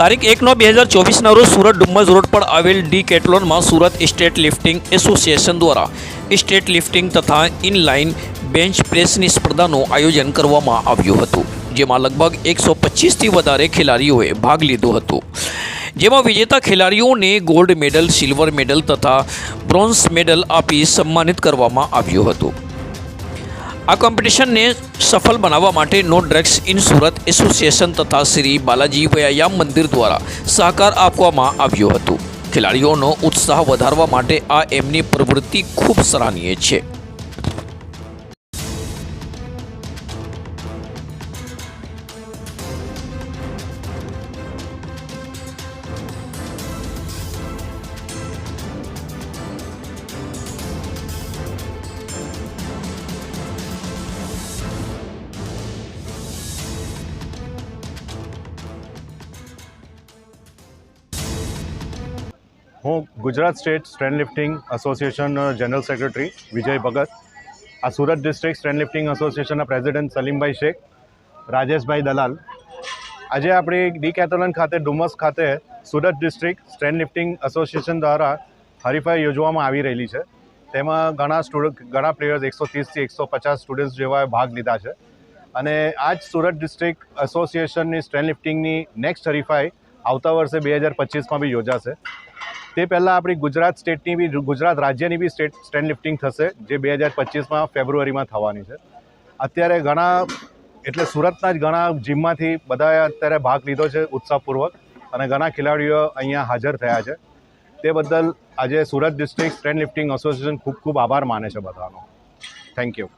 તારીખ 1/9/2024 રોજ સુરત ડુમ્મસ રોડ પર આવેલ ડીકેથલોનમાં સુરત સ્ટેટ લિફ્ટિંગ એસોસિએશન દ્વારા સ્ટેટ લિફ્ટિંગ તથા ઇનલાઇન બેન્ચ પ્રેસની સ્પર્ધાનું આયોજન કરવામાં આવ્યું હતું, જેમાં લગભગ 125થી વધારે ખેલાડીઓએ ભાગ લીધો હતો, જેમાં વિજેતા ખેલાડીઓને ગોલ્ડ મેડલ, સિલ્વર મેડલ તથા બ્રોન્ઝ મેડલ આપી સન્માનિત કરવામાં આવ્યું હતું। આ કોમ્પિટિશનને સફળ બનાવવા માટે no drugs in Surat association તથા શ્રી બાલાજી વ્યાયામ મંદિર દ્વારા સહકાર આપવામાં આવ્યો હતો। ખેલાડીઓનો ઉત્સાહ વધારવા માટે આ એમની પ્રવૃત્તિ ખૂબ સરાહનીય છે। હું Gujarat state strength lifting association general secretary Vijay Bhagat, આ સુરત ડિસ્ટ્રિક્ટ સ્ટ્રેન્ડ લિફ્ટિંગ એસોસિએશનના પ્રેસિડેન્ટ સલીમભાઈ શેખ, રાજેશભાઈ દલાલ। આજે આપણી ડીકેથલોન ખાતે ડુમસ ખાતે Surat district strength lifting association દ્વારા હરીફાઈ યોજવામાં આવી રહેલી છે। તેમાં ઘણા પ્લેયર્સ 130થી 150 સ્ટુડન્ટ્સ જેવા ભાગ લીધા છે અને આજ સુરત ડિસ્ટ્રિક્ટ એસોસિએશનની સ્ટ્રેન્ડ લિફ્ટિંગની નેક્સ્ટ હરીફાઈ આવતા વર્ષે 2025માં બી યોજાશે। તે પહેલાં આપણી ગુજરાત રાજ્યની બી સ્ટ્રેન્ડ લિફ્ટિંગ થશે, જે 2025માં ફેબ્રુઆરીમાં થવાની છે। અત્યારે એટલે સુરતના જ ઘણા જીમમાંથી બધાએ અત્યારે ભાગ લીધો છે ઉત્સાહપૂર્વક અને ઘણા ખેલાડીઓ અહીંયા હાજર થયા છે। તે બદલ આજે Surat district strength lifting association ખૂબ ખૂબ આભાર માને છે બધાનો। Thank you.